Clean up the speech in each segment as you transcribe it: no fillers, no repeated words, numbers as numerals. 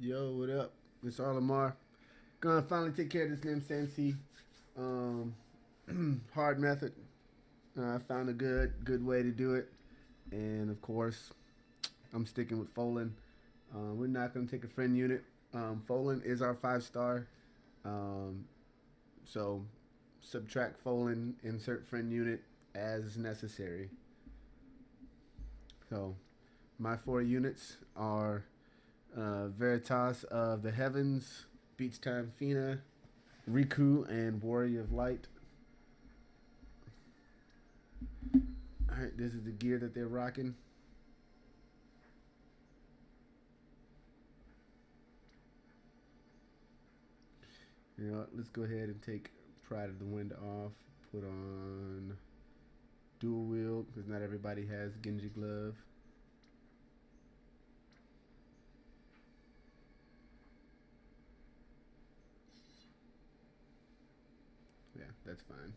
Yo, what up? It's Arlamar. Gonna finally take care of this Nam-Yensa Sandsea hard method. I found a good way to do it, and of course, I'm sticking with Folan. We're not gonna take a friend unit. Folan is our 5 star, um, so subtract Folan, insert friend unit as necessary. So my 4 units are Veritas of the Heavens, Beach Time Fina, Riku, and Warrior of Light. Alright, this is the gear that they're rocking. You know what, let's go ahead and take Pride of the Wind off. Put on Dual Wield, because not everybody has Genji Glove. Yeah, that's fine.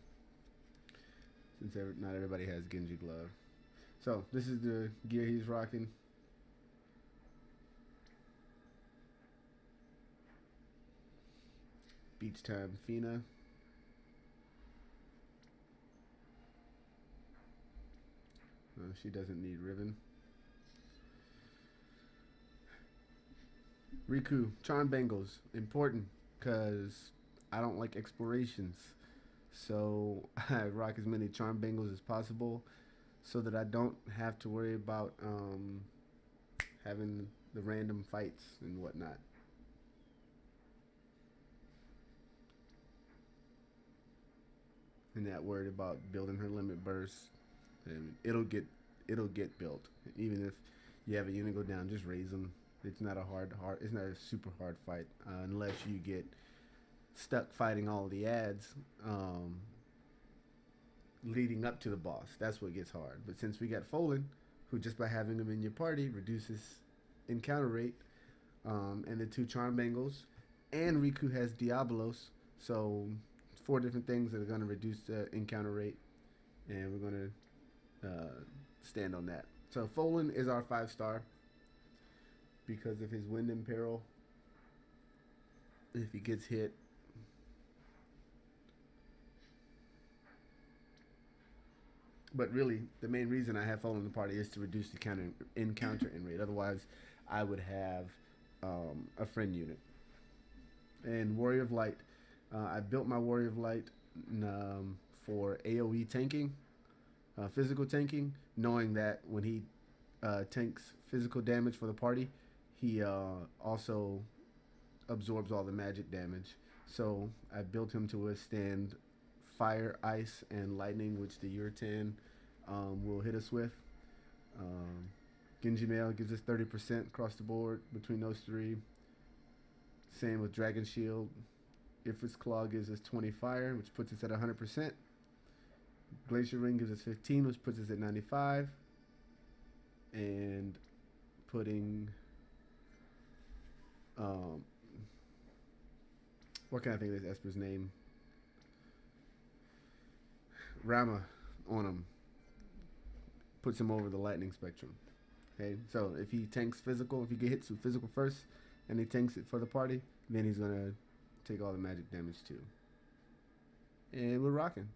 Since not everybody has Genji Glove. So, this is the gear he's rocking. Beach Time Fina. She doesn't need ribbon. Riku, Charm Bangles. Important, because I don't like explorations. So I rock as many Charm Bangles as possible so that I don't have to worry about having the random fights and whatnot. And not worried about building her limit burst. And it'll get built. Even if you have a unit go down, just raise them. It's not a it's not a super hard fight unless you get stuck fighting all the ads leading up to the boss. That's what gets hard. But since we got Folan, who just by having him in your party reduces encounter rate, and the 2 Charm Bangles, and Riku has Diabolos, so 4 different things that are going to reduce the encounter rate, and we're going to stand on that. So Folan is our 5 star because of his Wind Imperil. If he gets hit, but really the main reason I have Folan in the party is to reduce the encounter in rate. Otherwise, I would have a friend unit. And Warrior of Light. I built my Warrior of Light for AoE tanking, physical tanking, knowing that when he tanks physical damage for the party, he also absorbs all the magic damage. So I built him to withstand fire, ice, and lightning, which the Uritan will hit us with. Genji Mail gives us 30% across the board between those 3. Same with Dragon Shield. Ifrit's Claw gives us 20 fire, which puts us at 100%. Glacier Ring gives us 15, which puts us at 95. And putting what can I think of this Esper's name? Rama on him puts him over the lightning spectrum. Okay, so if he tanks physical, if he get hit with physical first, and he tanks it for the party, then he's gonna take all the magic damage too. And we're rocking.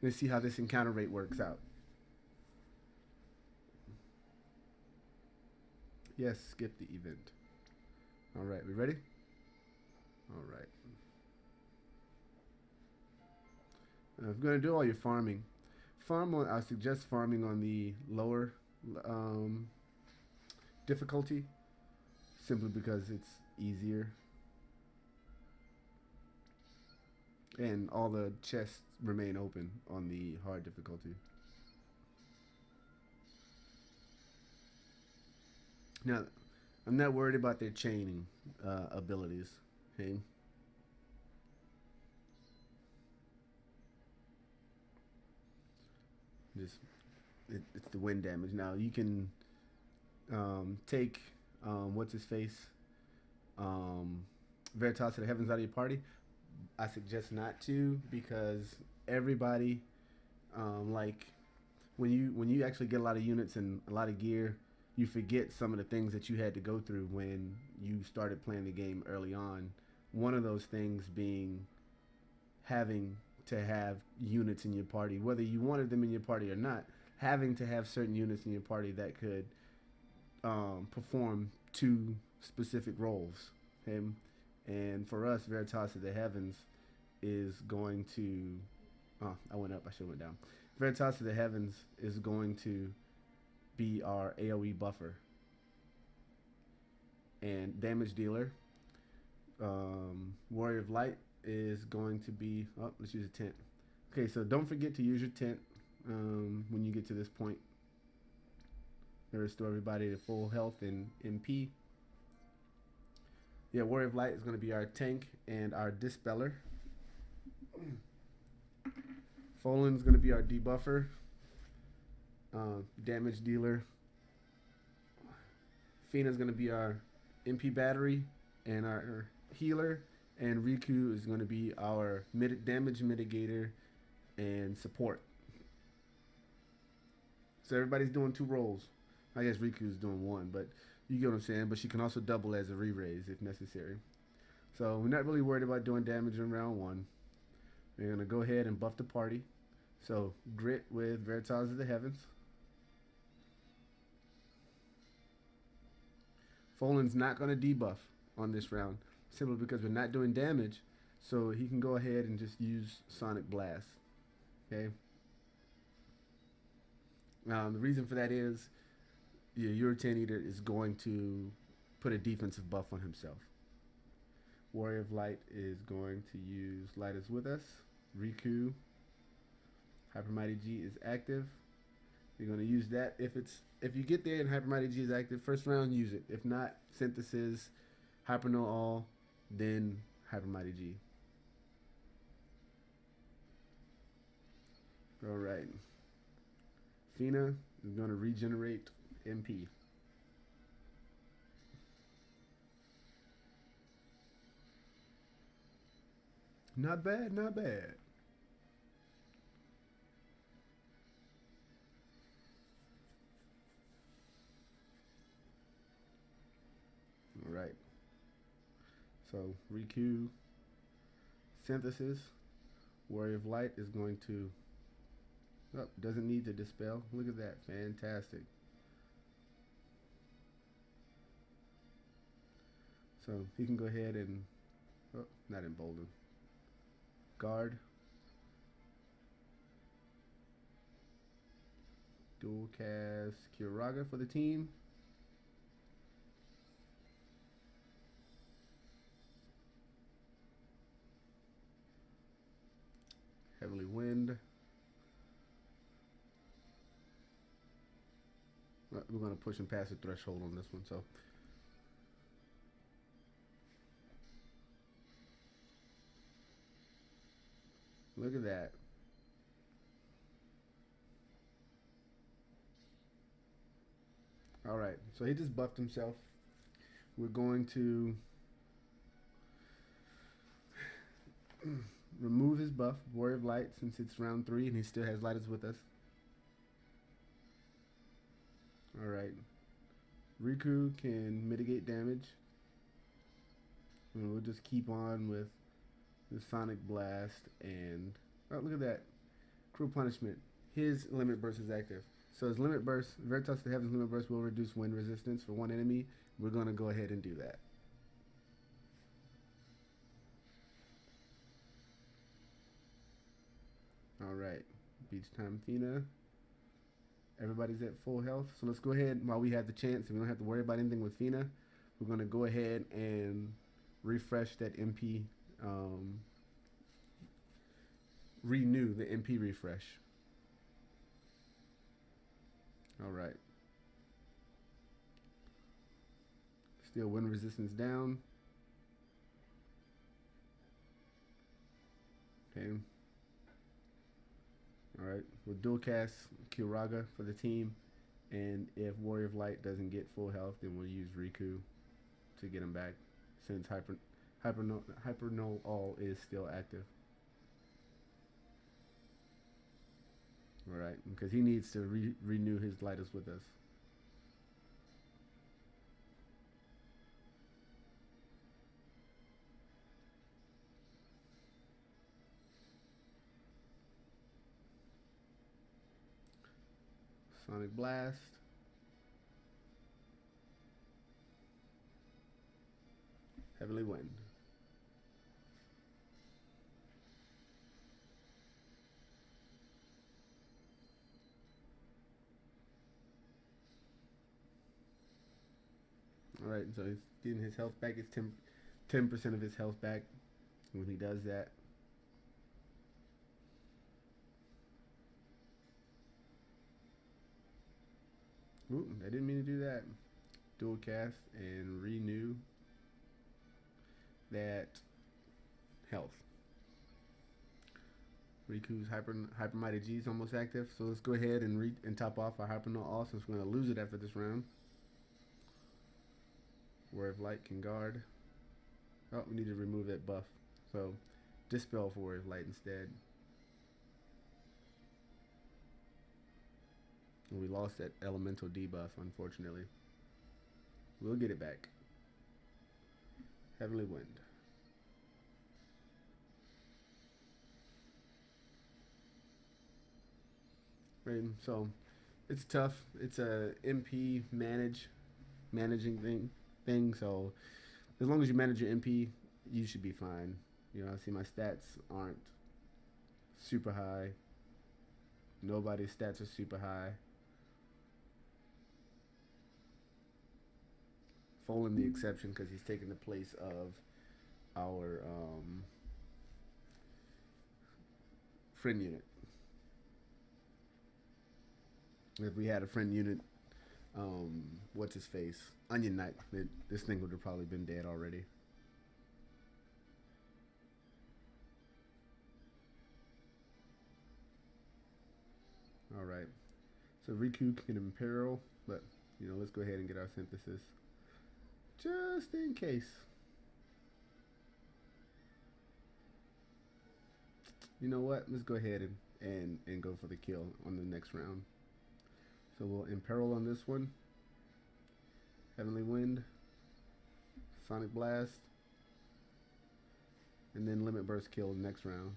Let's see how this encounter rate works out. Yes, skip the event. All right, we ready? All right. If you're gonna do all your farming, I suggest farming on the lower difficulty, simply because it's easier, and all the chests remain open on the hard difficulty. Now, I'm not worried about their chaining abilities. Okay. Just it's the wind damage. Now you can take what's his face, Veritas to the Heavens out of your party. I suggest not to, because everybody like when you actually get a lot of units and a lot of gear, you forget some of the things that you had to go through when you started playing the game early on. One of those things being having to have units in your party, whether you wanted them in your party or not, having to have certain units in your party that could perform two specific roles. Okay? And for us, Veritas of the Heavens is going to. Oh, I went up. I should have went down. Veritas of the Heavens is going to be our AoE buffer and damage dealer. Warrior of Light is going to be. Oh, let's use a tent. Okay, so don't forget to use your tent when you get to this point. Restore everybody to full health and MP. Yeah, Warrior of Light is going to be our tank and our dispeller. Folan's going to be our debuffer, damage dealer. Fina's going to be our MP battery and our healer. And Riku is going to be our damage mitigator and support. So everybody's doing two roles. I guess Riku's doing one, but you get what I'm saying. But she can also double as a re-raise if necessary. So we're not really worried about doing damage in round one. We're going to go ahead and buff the party. So Grit with Veritas of the Heavens. Folan's not going to debuff on this round, simply because we're not doing damage. So he can go ahead and just use Sonic Blast. Okay. The reason for that is your Uritan Eater is going to put a defensive buff on himself. Warrior of Light is going to use Light is with us. Riku. Hyper Mighty G is active. You're going to use that if you get there and Hyper Mighty G is active, first round use it. If not, Synthesis, Hyper No All, then Hyper Mighty G. All right. Fina is going to regenerate MP. Not bad, not bad. All right. So Riku, Synthesis, Warrior of Light is going to. Oh, doesn't need to dispel. Look at that, fantastic. So he can go ahead and, oh, not embolden. Guard. Dual cast Kiraga for the team. Heavily Wind. We're going to push him past the threshold on this one, so. Look at that. All right, so he just buffed himself. We're going to remove his buff, Warrior of Light, since it's round 3 and he still has Lighters with us. All right. Riku can mitigate damage. And we'll just keep on with the Sonic Blast and... Oh, look at that. Cruel Punishment. His Limit Burst is active. So his Limit Burst, Veritas to Heaven's Limit Burst will reduce wind resistance for one enemy. We're going to go ahead and do that. All right. Beach Time Fina. Everybody's at full health. So let's go ahead while we have the chance and we don't have to worry about anything with Fina. We're going to go ahead and refresh that MP. Renew the MP refresh. All right. Still wind resistance down. Okay. All right. We'll dual cast Kiraga for the team. And if Warrior of Light doesn't get full health, then we'll use Riku to get him back, since Hyper No All is still active. All right, because he needs to renew his Lighters with us. Sonic Blast. Heavenly Wind. Alright, so he's getting his health back. It's 10% of his health back when he does that. Ooh, I didn't mean to do that. Dual cast and renew that health. Riku's Hyper Mighty G is almost active, so let's go ahead and top off our Hyper Null All since we're going to lose it after this round. Warrior of Light can guard. Oh, we need to remove that buff, so Dispel for Warrior of Light instead. And we lost that Elemental debuff, unfortunately. We'll get it back. Heavenly Wind. Right, so it's tough. It's a MP managing thing. So as long as you manage your MP, you should be fine. You know, I see my stats aren't super high. Nobody's stats are super high. Following the exception because he's taking the place of our friend unit. If we had a friend unit, what's his face? Onion Knight. This thing would have probably been dead already. Alright. So Riku can imperil, but you know, let's go ahead and get our synthesis. Just in case. You know what? Let's go ahead and go for the kill on the next round. So we'll imperil on this one. Heavenly Wind. Sonic Blast. And then Limit Burst kill next round.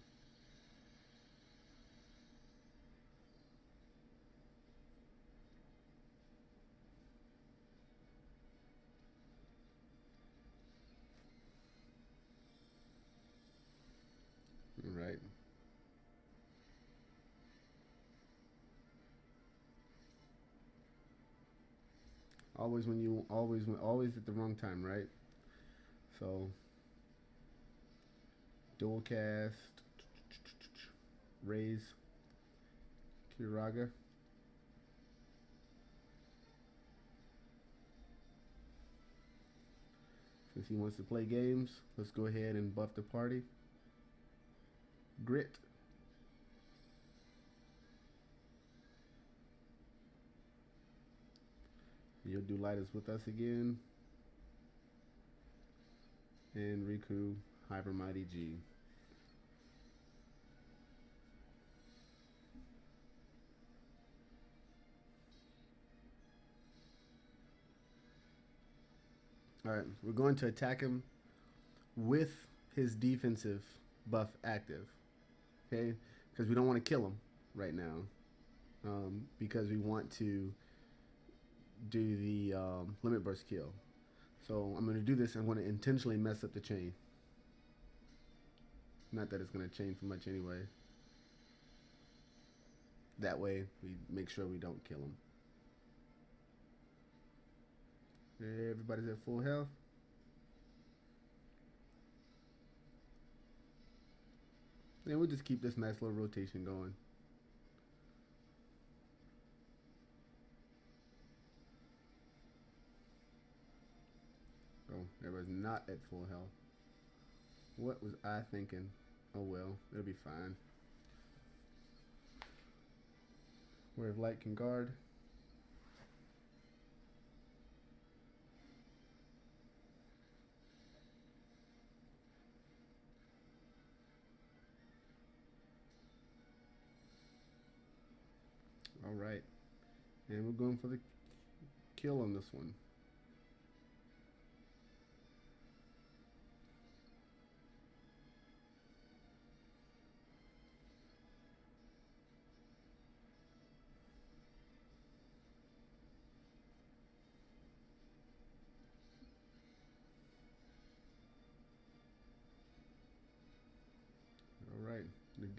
Right. Always at the wrong time, right? So dual cast, raise Kiraga. Since he wants to play games, let's go ahead and buff the party. Grit. You'll do Light is with us again. And Riku, Hyper Mighty G. Alright, we're going to attack him with his defensive buff active. Okay? Because we don't want to kill him right now. Because we want to do the limit burst kill. So I'm going to do this. I'm going to intentionally mess up the chain. Not that it's going to chain for much anyway. That way we make sure we don't kill him. Everybody's at full health. And we'll just keep this nice little rotation going. Oh, everybody's not at full health. What was I thinking? Oh well, it'll be fine. Warrior of Light can guard. Alright. And we're going for the kill on this one.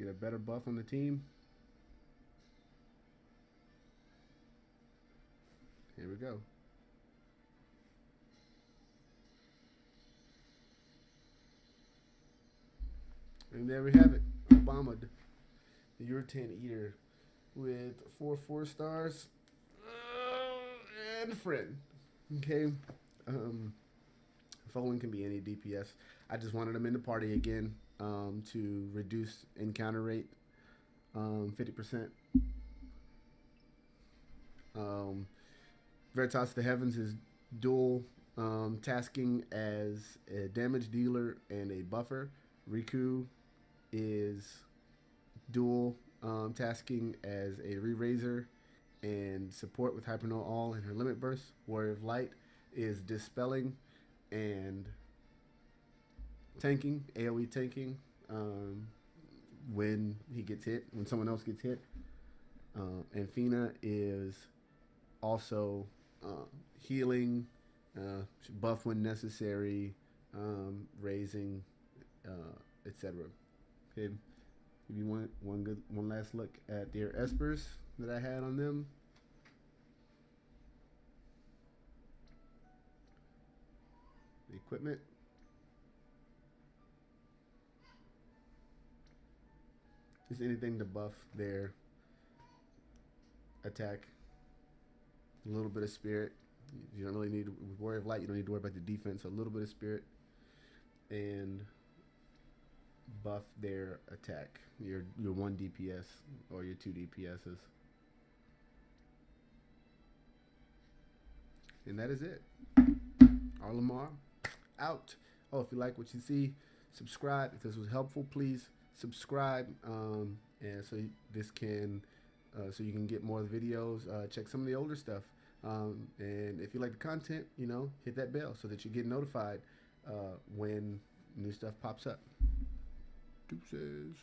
get a better buff on the team. Here we go. And there we have it. Obama, the Uritan Eater, with 4 stars and a friend. Okay. Following can be any DPS. I just wanted them in the party again to reduce encounter rate 50%. Veritas of the Heavens is dual tasking as a damage dealer and a buffer. Riku is dual tasking as a re-raiser and support with Hyper No All and her limit burst. Warrior of Light is dispelling and tanking, AoE tanking when he gets hit, when someone else gets hit. And Fina is also healing, buff when necessary, raising, etc. Okay, if you want one last look at their espers that I had on them. The equipment. Just anything to buff their attack. A little bit of spirit. You don't really need, with Warrior of Light, you don't need to worry about the defense. So a little bit of spirit. And buff their attack. Your 1 DPS or your 2 DPSs. And that is it. Arlamar out. Oh, if you like what you see, subscribe. If this was helpful, please subscribe. And so this can, so you can get more videos. Check some of the older stuff. And if you like the content, hit that bell so that you get notified when new stuff pops up. Deuces.